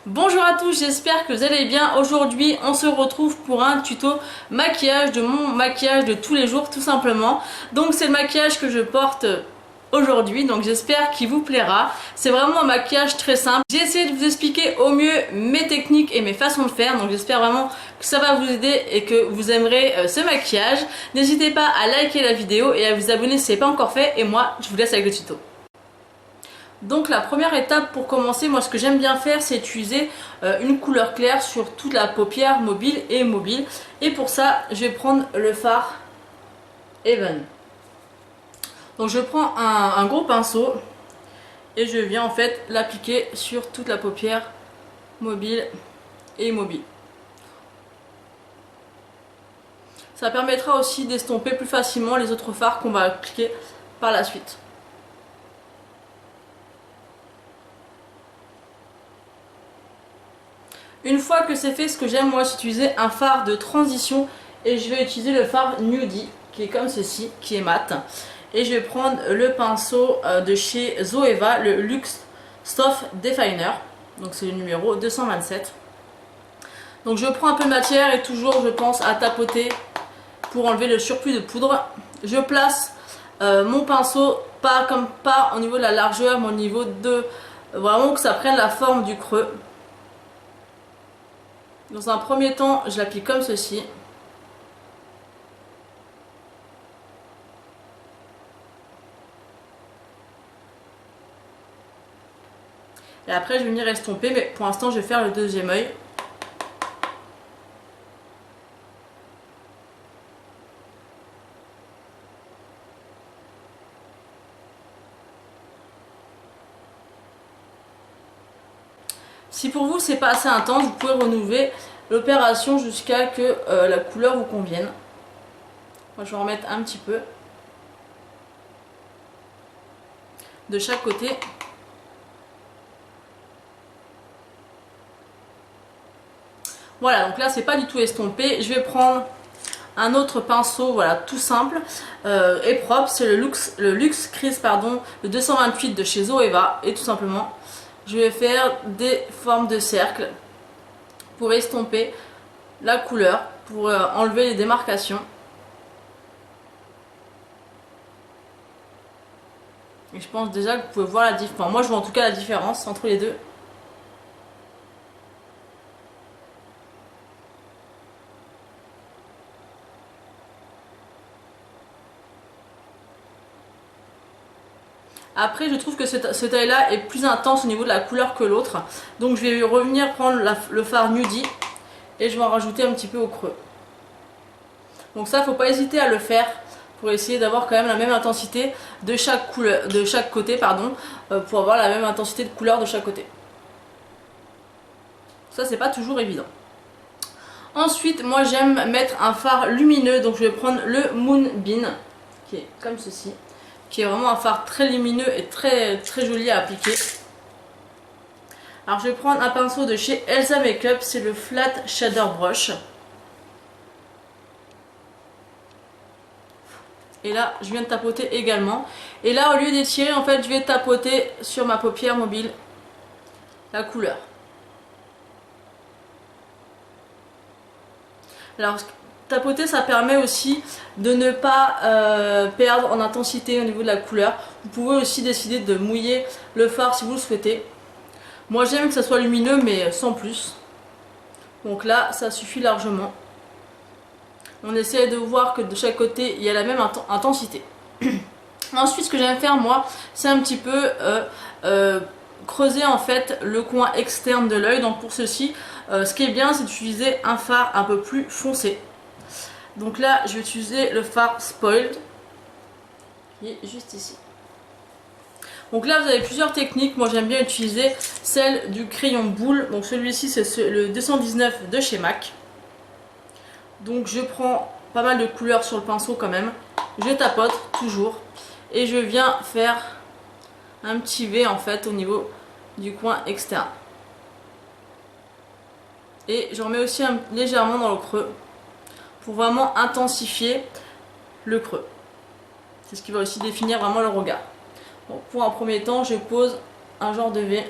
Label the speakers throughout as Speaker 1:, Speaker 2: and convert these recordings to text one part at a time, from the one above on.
Speaker 1: Bonjour à tous, j'espère que vous allez bien. Aujourd'hui on se retrouve pour un tuto maquillage, de mon maquillage de tous les jours tout simplement. Donc c'est le maquillage que je porte aujourd'hui, donc j'espère qu'il vous plaira. C'est vraiment un maquillage très simple. J'ai essayé de vous expliquer au mieux mes techniques et mes façons de faire, donc j'espère vraiment que ça va vous aider et que vous aimerez ce maquillage. N'hésitez pas à liker la vidéo et à vous abonner si ce n'est pas encore fait, et moi je vous laisse avec le tuto. Donc la première étape pour commencer, moi ce que j'aime bien faire, c'est utiliser une couleur claire sur toute la paupière mobile et immobile. Et pour ça, je vais prendre le fard Even. Donc je prends un gros pinceau et je viens en fait l'appliquer sur toute la paupière mobile et immobile. Ça permettra aussi d'estomper plus facilement les autres fards qu'on va appliquer par la suite. Une fois que c'est fait, ce que j'aime moi, c'est utiliser un fard de transition, et je vais utiliser le fard Nudie qui est comme ceci, qui est mat. Et je vais prendre le pinceau de chez Zoeva, le Luxe Stuff Definer. Donc c'est le numéro 227. Donc je prends un peu de matière et toujours je pense à tapoter pour enlever le surplus de poudre. Je place mon pinceau pas au niveau de la largeur, mais au niveau de vraiment que ça prenne la forme du creux. Dans un premier temps, je l'applique comme ceci. Et après, je vais venir estomper, mais pour l'instant, je vais faire le deuxième œil. Si pour vous c'est pas assez intense, vous pouvez renouveler l'opération jusqu'à que la couleur vous convienne. Moi je vais en remettre un petit peu de chaque côté. Voilà, donc là c'est pas du tout estompé. Je vais prendre un autre pinceau, voilà, tout simple et propre. C'est le Luxe Crease, pardon, le 228 de chez Zoeva. Et tout simplement, je vais faire des formes de cercle pour estomper la couleur, pour enlever les démarcations. Et je pense déjà que vous pouvez voir la différence. Enfin, moi je vois en tout cas la différence entre les deux. Après je trouve que ce taille là est plus intense au niveau de la couleur que l'autre. Donc je vais revenir prendre le fard Nudie et je vais en rajouter un petit peu au creux. Donc ça, faut pas hésiter à le faire pour essayer d'avoir quand même la même intensité de chaque couleur, de chaque côté, pardon, pour avoir la même intensité de couleur de chaque côté. Ça c'est pas toujours évident. Ensuite, moi j'aime mettre un fard lumineux, donc je vais prendre le Moonbeam qui est comme ceci, qui est vraiment un fard très lumineux et très joli à appliquer. Alors je vais prendre un pinceau de chez Elsa Makeup, c'est le Flat Shader Brush. Et là je viens de tapoter également. Et là au lieu d'étirer, en fait je vais tapoter sur ma paupière mobile la couleur. Alors tapoter, ça permet aussi de ne pas perdre en intensité au niveau de la couleur. Vous pouvez aussi décider de mouiller le fard si vous le souhaitez. Moi j'aime que ça soit lumineux mais sans plus. Donc là ça suffit largement. On essaie de voir que de chaque côté il y a la même intensité. Ensuite ce que j'aime faire moi, c'est un petit peu creuser en fait le coin externe de l'œil. Donc pour ceci, ce qui est bien, c'est d'utiliser un fard un peu plus foncé. Donc là je vais utiliser le fard Spoiled qui est juste ici. Donc là vous avez plusieurs techniques. Moi j'aime bien utiliser celle du crayon boule. Donc celui-ci c'est le 219 de chez MAC. Donc je prends pas mal de couleurs sur le pinceau quand même. Je tapote toujours et je viens faire un petit V en fait au niveau du coin externe. Et j'en mets aussi légèrement dans le creux pour vraiment intensifier le creux. C'est ce qui va aussi définir vraiment le regard. Bon, pour un premier temps, je pose un genre de V.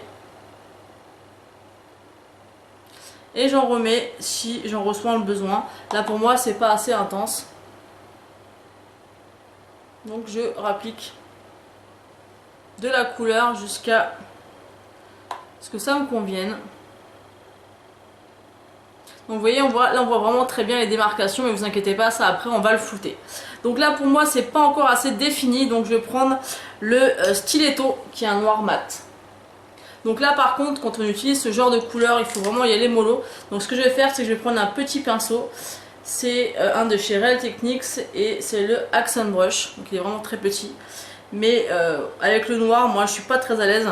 Speaker 1: Et j'en remets si j'en ressens le besoin. Là pour moi c'est pas assez intense. Donc je rapplique de la couleur jusqu'à ce que ça me convienne. Donc vous voyez, là on voit vraiment très bien les démarcations, mais vous inquiétez pas, ça après on va le flouter. Donc là pour moi c'est pas encore assez défini, donc je vais prendre le Stiletto qui est un noir mat. Donc là par contre quand on utilise ce genre de couleur il faut vraiment y aller mollo. Donc ce que je vais faire c'est que je vais prendre un petit pinceau. C'est un de chez Real Techniques et c'est le Accent Brush. Donc il est vraiment très petit. Mais avec le noir moi je suis pas très à l'aise.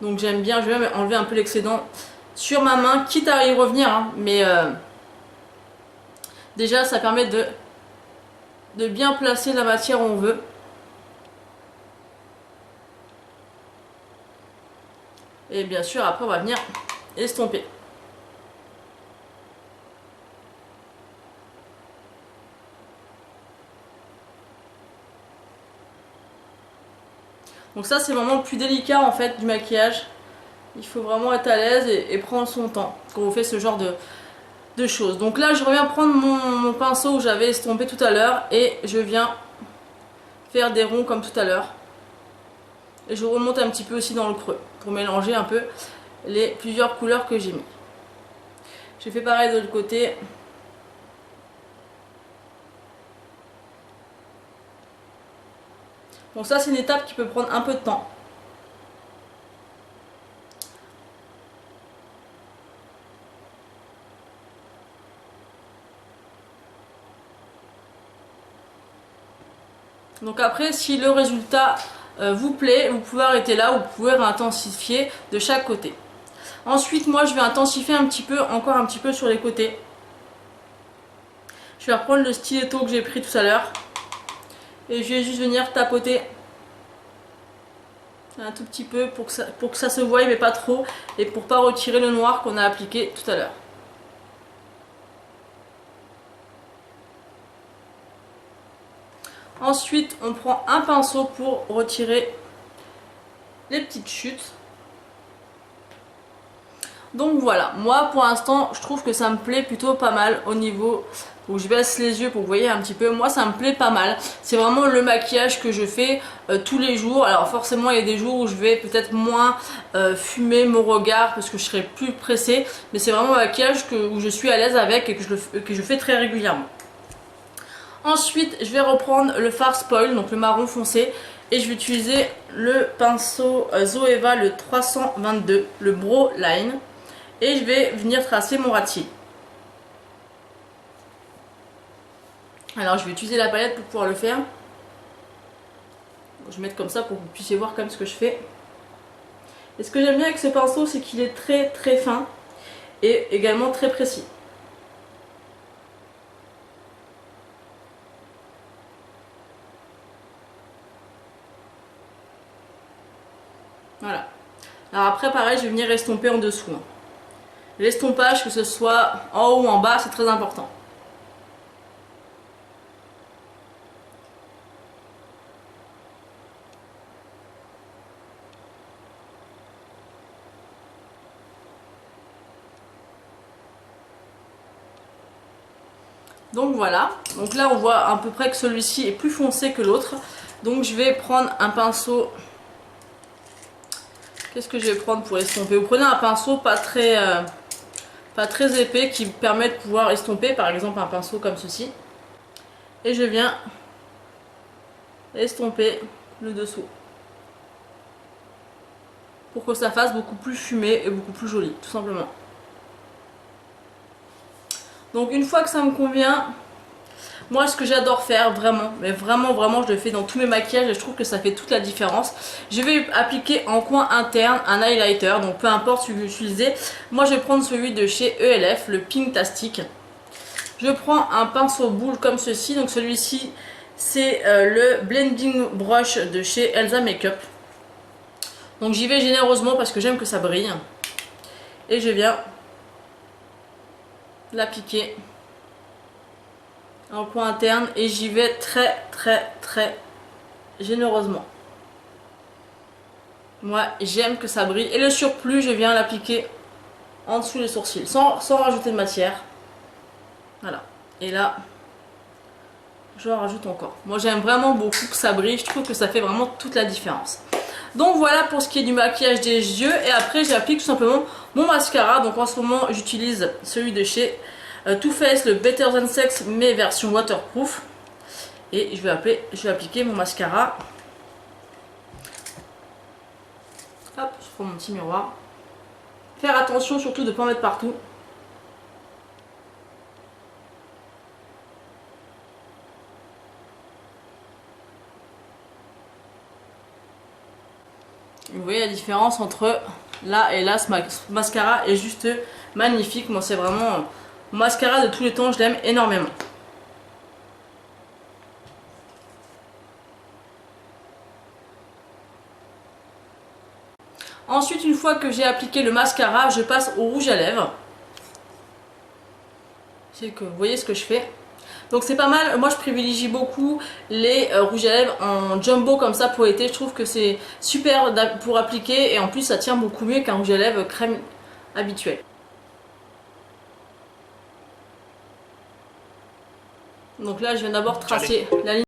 Speaker 1: Donc j'aime bien, je vais même enlever un peu l'excédent sur ma main, quitte à y revenir. Hein, mais déjà ça permet de bien placer la matière où on veut. Et bien sûr après on va venir estomper. Donc ça c'est vraiment le plus délicat en fait du maquillage. Il faut vraiment être à l'aise et prendre son temps quand on fait ce genre de choses. Donc là je reviens prendre mon pinceau que j'avais estompé tout à l'heure et je viens faire des ronds comme tout à l'heure. Et je remonte un petit peu aussi dans le creux pour mélanger un peu les plusieurs couleurs que j'ai mis. J'ai fait pareil de l'autre côté. Donc ça c'est une étape qui peut prendre un peu de temps. Donc après si le résultat vous plaît, vous pouvez arrêter là ou vous pouvez réintensifier de chaque côté. Ensuite moi je vais intensifier un petit peu, encore un petit peu sur les côtés. Je vais reprendre le stiletto que j'ai pris tout à l'heure. Et je vais juste venir tapoter un tout petit peu pour que ça se voie mais pas trop. Et pour pas retirer le noir qu'on a appliqué tout à l'heure. Ensuite on prend un pinceau pour retirer les petites chutes. Donc voilà, moi pour l'instant je trouve que ça me plaît plutôt pas mal au niveau où je baisse les yeux pour que vous voyez un petit peu. Moi ça me plaît pas mal, c'est vraiment le maquillage que je fais tous les jours. Alors forcément il y a des jours où je vais peut-être moins fumer mon regard parce que je serai plus pressée. Mais c'est vraiment un maquillage où je suis à l'aise avec et que je fais très régulièrement. Ensuite je vais reprendre le fard spoil, donc le marron foncé. Et je vais utiliser le pinceau Zoeva le 322, le Brow Line. Et je vais venir tracer mon ratier. Alors je vais utiliser la palette pour pouvoir le faire. Je vais mettre comme ça pour que vous puissiez voir quand même ce que je fais. Et ce que j'aime bien avec ce pinceau, c'est qu'il est très très fin et également très précis. Voilà. Alors après pareil, je vais venir estomper en dessous. L'estompage, que ce soit en haut ou en bas, c'est très important. Donc voilà, donc là on voit à peu près que celui-ci est plus foncé que l'autre. Donc je vais prendre un pinceau. Qu'est-ce que je vais prendre pour estomper? Vous prenez un pinceau pas très épais qui permet de pouvoir estomper, par exemple un pinceau comme ceci. Et je viens estomper le dessous. Pour que ça fasse beaucoup plus fumé et beaucoup plus joli, tout simplement. Donc une fois que ça me convient, moi ce que j'adore faire vraiment, mais vraiment je le fais dans tous mes maquillages et je trouve que ça fait toute la différence. Je vais appliquer en coin interne un highlighter, donc peu importe ce que vous utilisez. Moi je vais prendre celui de chez ELF, le Pinktastic. Je prends un pinceau boule comme ceci, donc celui-ci c'est le Blending Brush de chez Elsa Makeup. Donc j'y vais généreusement parce que j'aime que ça brille. Et je viens l'appliquer en coin interne et j'y vais très généreusement. Moi j'aime que ça brille. Et le surplus, je viens l'appliquer en dessous les sourcils, sans rajouter de matière. Voilà. Et là, je rajoute encore. Moi j'aime vraiment beaucoup que ça brille, je trouve que ça fait vraiment toute la différence. Donc voilà pour ce qui est du maquillage des yeux. Et après j'applique tout simplement mon mascara. Donc en ce moment j'utilise celui de chez Too Faced, le Better Than Sex, mais version waterproof. Et je vais appliquer mon mascara. Hop, je prends mon petit miroir. Faire attention surtout de ne pas en mettre partout. Vous voyez la différence entre là et là, ce mascara est juste magnifique. Moi c'est vraiment mon mascara de tous les temps, je l'aime énormément. Ensuite, une fois que j'ai appliqué le mascara, je passe au rouge à lèvres. C'est que vous voyez ce que je fais. Donc c'est pas mal, moi je privilégie beaucoup les rouges à lèvres en jumbo comme ça pour l'été. Je trouve que c'est super pour appliquer et en plus ça tient beaucoup mieux qu'un rouge à lèvres crème habituel. Donc là je viens d'abord tracer la ligne